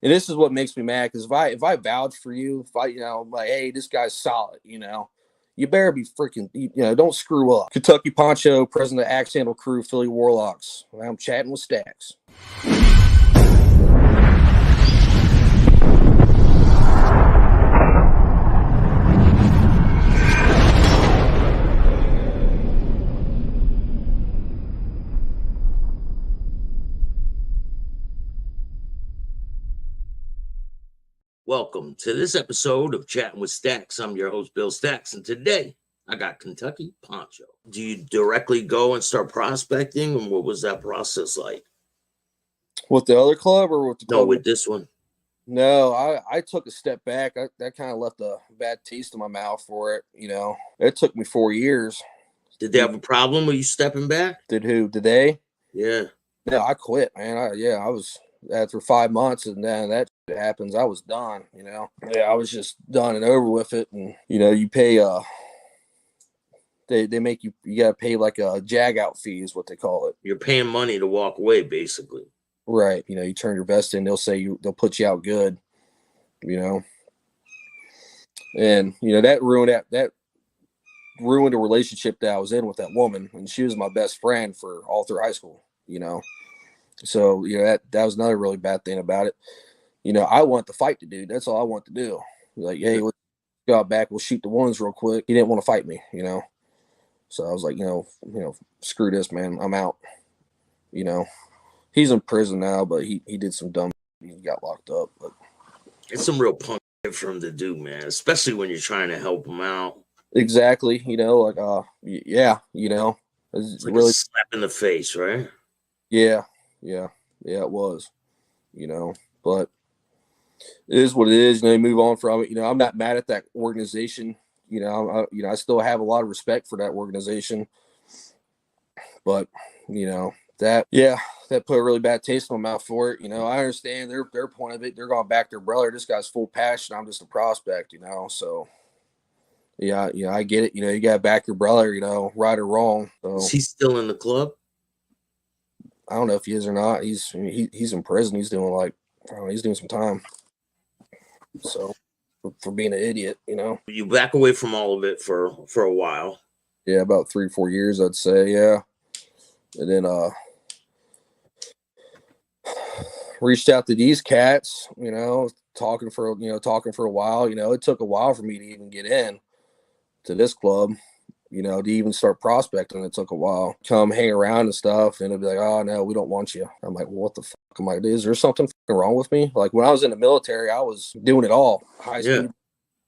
And this is what makes me mad, because if I vouch for you, if I, like, hey, this guy's solid, you better be freaking, don't screw up. Kentucky Pancho, president of Axe Handle Crew, Philly Warlocks. I'm chatting with Staxx. Welcome to this episode of Chatting with Staxx. I'm your host, Bill Staxx, and today I got Kentucky Pancho. Do you directly go and start prospecting, and what was that process like? With the other club or with the club? No, with this one. No, I took a step back. That kind of left a bad taste in my mouth for it. It took me 4 years. Did they have a problem with you stepping back? Did who? Did they? Yeah. No, I quit, man. I was, after 5 months, and then that happens, I was done. Yeah, I was just done and over with it. And you pay they make you gotta pay like a jag out fee is what they call it. You're paying money to walk away, basically. Right. You turn your vest in, they'll put you out good. And that ruined a relationship that I was in with that woman, and she was my best friend for all through high school. So that was another really bad thing about it. I want to fight the dude. That's all I want to do. Like, hey, let's go out back. We'll shoot the ones real quick. He didn't want to fight me. So I was like, screw this, man. I'm out. He's in prison now, but he did some dumb. He got locked up. But it's some real punk shit for him to do, man. Especially when you're trying to help him out. Exactly. Yeah. It's like really a slap in the face, right? Yeah. It was. But it is what it is. You move on from it. I'm not mad at that organization. I still have a lot of respect for that organization. But that put a really bad taste in my mouth for it. I understand their point of it. They're going back their brother. This guy's full passion. I'm just a prospect. So yeah, I get it. You got to back your brother. Right or wrong. So. Is he still in the club? I don't know if he is or not. He's in prison. He's doing he's doing some time. So for being an idiot, You back away from all of it for a while. Yeah, about 3-4 years, I'd say. Yeah. And then reached out to these cats, talking for a while. It took a while for me to even get in to this club. To even start prospecting, it took a while. Come hang around and stuff, and it'd be like, oh, no, we don't want you. I'm like, well, what the fuck? I'm like, is there something wrong with me? Like, when I was in the military, I was doing it all. High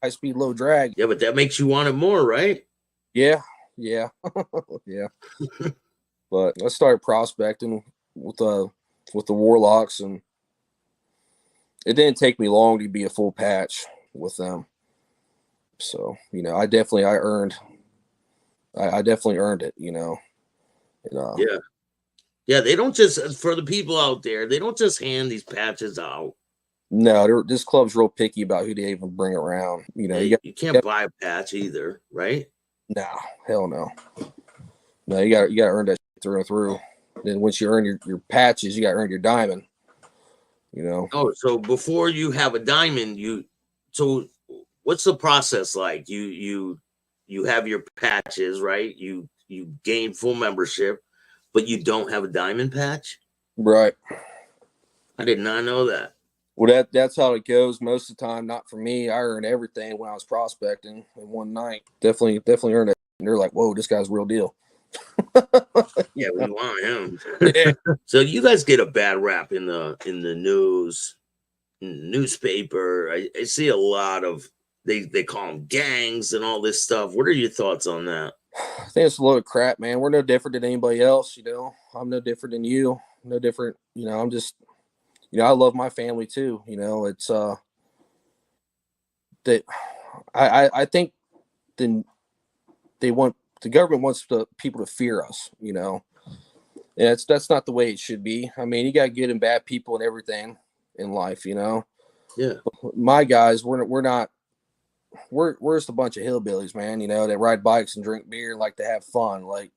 speed, low drag. Yeah, but that makes you want it more, right? Yeah. Yeah. But I started prospecting with the Warlocks, and it didn't take me long to be a full patch with them. So, I definitely earned it, Yeah, they don't just, for the people out there, they don't just hand these patches out. No, this club's real picky about who they even bring around. You can't buy a patch either, right? No, hell no. No, you got to earn that through and through. Then once you earn your patches, you got to earn your diamond. Oh, so before you have a diamond, so what's the process like? You have your patches, right? You gain full membership, but you don't have a diamond patch? Right. I did not know that. Well, that's how it goes most of the time. Not for me. I earned everything when I was prospecting in one night. Definitely earned it. And they're like, whoa, this guy's real deal. Yeah, we want him. Yeah. So you guys get a bad rap in the news, in the newspaper. I see a lot of, they call them gangs and all this stuff. What are your thoughts on that? I think it's a load of crap, man. We're no different than anybody else. I'm no different than you. No different. I'm just, I love my family too. It's that I think then the government wants people to fear us. And that's not the way it should be. I mean, you got good and bad people and everything in life. Yeah. But my guys, we're not. We're just a bunch of hillbillies, man. That ride bikes and drink beer and like to have fun. Like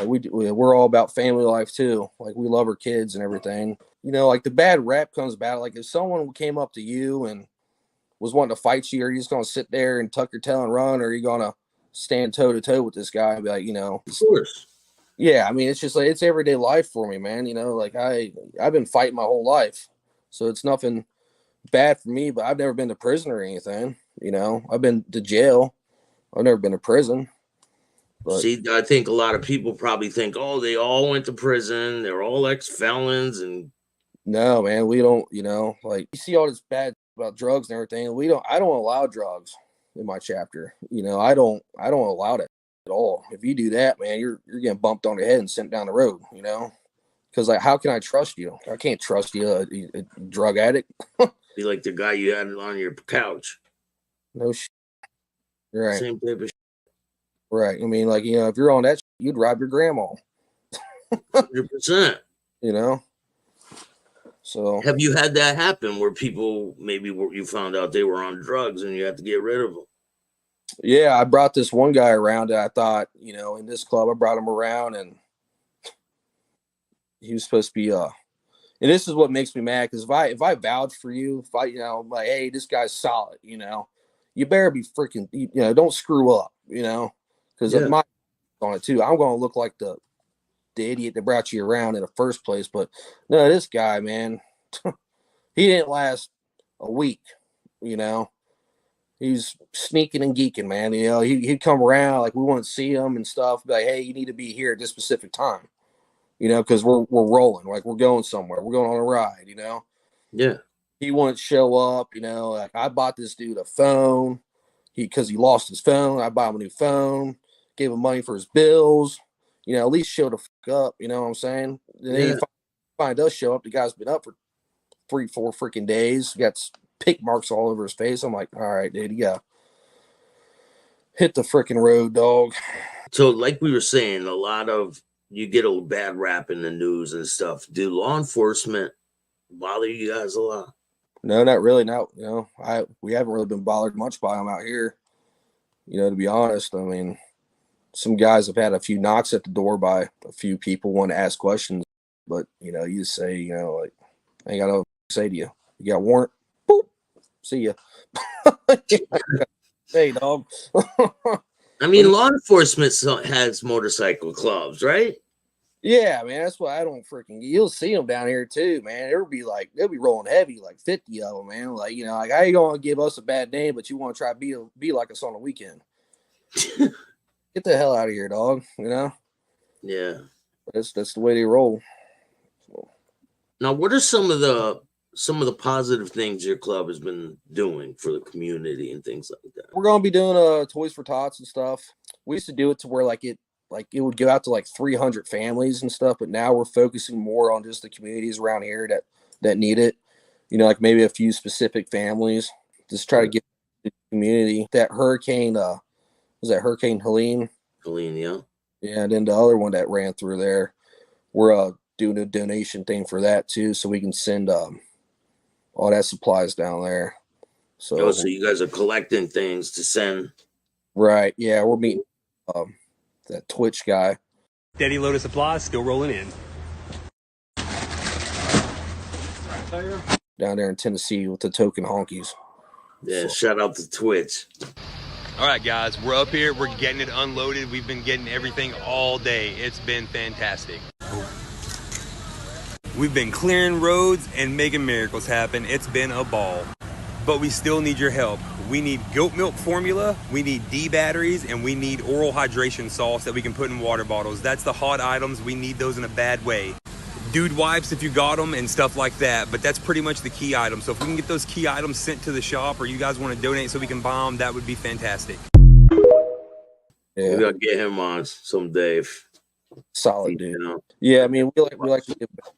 we're all about family life too. Like, we love our kids and everything. like the bad rap comes about. Like if someone came up to you and was wanting to fight you, are you just going to sit there and tuck your tail and run, or are you going to stand toe to toe with this guy and be like, of course. Yeah, I mean, it's just like it's everyday life for me, man. Like I've been fighting my whole life, so it's nothing bad for me. But I've never been to prison or anything. I've been to jail. I've never been to prison. But See, I think a lot of people probably think, oh, they all went to prison. They're all ex-felons. And no, man, we don't. Like you see all this bad about drugs and everything. I don't allow drugs in my chapter. I don't allow it at all. If you do that, man, you're getting bumped on the head and sent down the road. Because like, how can I trust you? I can't trust you, a drug addict. be like the guy you had on your couch. No shit. Right. Same type of shit. Right. I mean, like, if you're on that, you'd rob your grandma. 100%. So have you had that happen where people you found out they were on drugs and you had to get rid of them? Yeah, I brought this one guy around that I thought, in this club, I brought him around and he was supposed to be, and this is what makes me mad. Cause if I vouch for you, if I, I'm like, hey, this guy's solid, you better be freaking, don't screw up, cause of my on it too. I'm going to look like the idiot that brought you around in the first place. But no, this guy, man, he didn't last a week, He's sneaking and geeking, man. He'd come around, like we wouldn't see him and stuff, be like, hey, you need to be here at this specific time, because we're rolling, like we're going somewhere. We're going on a ride, Yeah. He wouldn't show up, like I bought this dude a phone. Because he lost his phone. I bought him a new phone, gave him money for his bills, at least show the fuck up, you know what I'm saying? And then he finally does show up. The guy's been up for 3-4 freaking days. He got pick marks all over his face. I'm like, all right, dude, you gotta hit the freaking road, dog. So, like we were saying, you get a bad rap in the news and stuff. Do law enforcement bother you guys a lot? No, not really. No, we haven't really been bothered much by them out here. To be honest, I mean, some guys have had a few knocks at the door by a few people want to ask questions, but you just say, like, I ain't got nothing to say to you. You got a warrant? Boop. See ya. Hey, dog. I mean, law enforcement has motorcycle clubs, right? Yeah, man, that's why I don't freaking. You'll see them down here too, man. They'll be rolling heavy, like 50 of them, man. Like like how you gonna give us a bad name, but you want to try to be like us on the weekend? Get the hell out of here, dog. Yeah. That's the way they roll. So. Now, what are some of the positive things your club has been doing for the community and things like that? We're gonna be doing Toys for Tots and stuff. We used to do it to where it would go out to like 300 families and stuff, but now we're focusing more on just the communities around here that need it. Like maybe a few specific families. Just try to get the community. That hurricane, was that Hurricane Helene? Helene, yeah. Yeah, and then the other one that ran through there, we're doing a donation thing for that too, so we can send all that supplies down there. So you guys are collecting things to send. Right. Yeah, we're meeting that Twitch guy. Steady load of supplies still rolling in. Down there in Tennessee with the token honkies. Yeah, shout out to Twitch. All right, guys, we're up here. We're getting it unloaded. We've been getting everything all day. It's been fantastic. We've been clearing roads and making miracles happen. It's been a ball. But we still need your help. We need goat milk formula, we need D batteries, and we need oral hydration salts that we can put in water bottles. That's the hot items. We need those in a bad way. Dude wipes if you got them and stuff like that, but that's pretty much the key items. So if we can get those key items sent to the shop, or you guys want to donate so we can buy them, that would be fantastic. Yeah. We gotta get him on someday. Solid, dude. Yeah, I mean, we like to give back.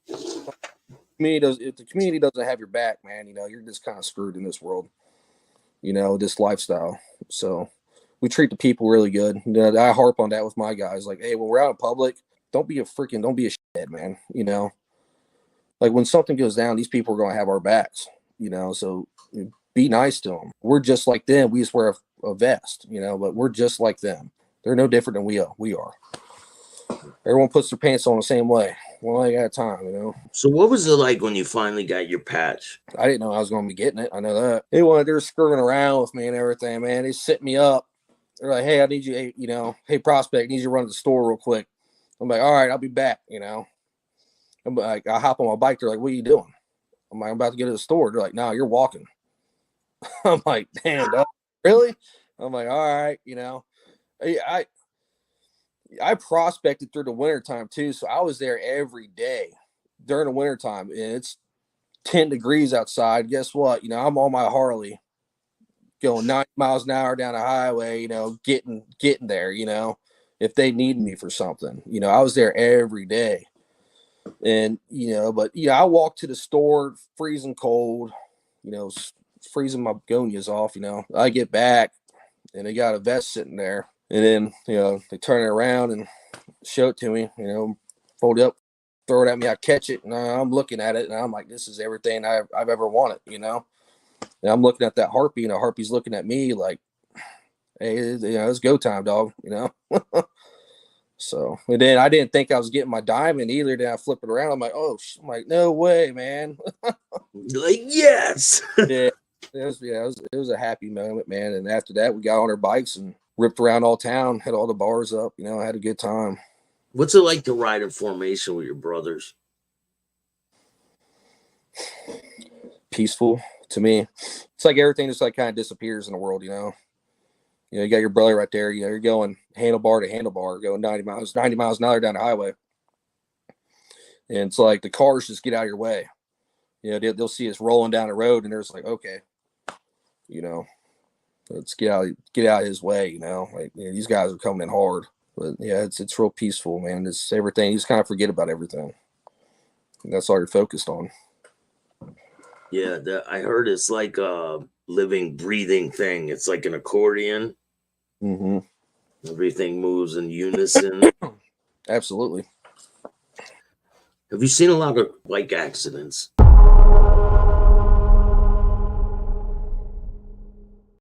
If the community doesn't have your back, man, you're just kind of screwed in this world. This lifestyle. So we treat the people really good. I harp on that with my guys. Like, hey, when we're out in public, don't be a shithead, man. Like when something goes down, these people are going to have our backs. So be nice to them. We're just like them. We just wear a vest. But we're just like them. They're no different than we are. Everyone puts their pants on the same way, one leg at a time, you know. So what was it like when you finally got your patch? I didn't know I was going to be getting it. I know that. Anyway, they're screwing around with me and everything, man. They set me up. They're like, hey, I need you, you know, hey, prospect, I need you to run to the store real quick. I'm like, all right, I'll be back, you know. I'm like, I hop on my bike. They're like, what are you doing? I'm like, I'm about to get to the store. They're like, no, you're walking. I'm like, damn, dog, really? I'm like, all right, you know. I prospected through the wintertime too, so I was there every day during the wintertime. And it's 10 degrees outside. Guess what? You know, I'm on my Harley going 90 miles an hour down the highway, you know, getting there, you know, if they need me for something. You know, I was there every day. And, you know, but yeah, I walked to the store freezing cold, you know, freezing my begonias off, you know. I get back and they got a vest sitting there. And then, you know, they turn it around and show it to me, you know, fold it up, throw it at me. I catch it and I'm looking at it and I'm like, this is everything I've ever wanted, you know. And I'm looking at that harpy and the harpy's looking at me like, hey, you know, it's go time, dog, you know. So, and then I didn't think I was getting my diamond either. Then I flip it around. I'm like, oh, I'm like, no way, man. Like, yes. Yeah, it was a happy moment, man. And after that, we got on our bikes and ripped around all town, had all the bars up, you know, I had a good time. What's it like to ride in formation with your brothers? Peaceful to me. It's like everything just like kind of disappears in the world, you know. You know, you got your brother right there. You know, you're going handlebar to handlebar, going 90 miles an hour down the highway. And it's like the cars just get out of your way. You know, they'll see us rolling down the road and they're just like, okay, you know, let's get out of his way, you know. Like, you know, these guys are coming in hard. But yeah, it's real peaceful, man. It's everything. You just kind of forget about everything. And that's all you're focused on. Yeah, I heard it's like a living, breathing thing. It's like an accordion. Mm-hmm. Everything moves in unison. Absolutely. Have you seen a lot of bike accidents?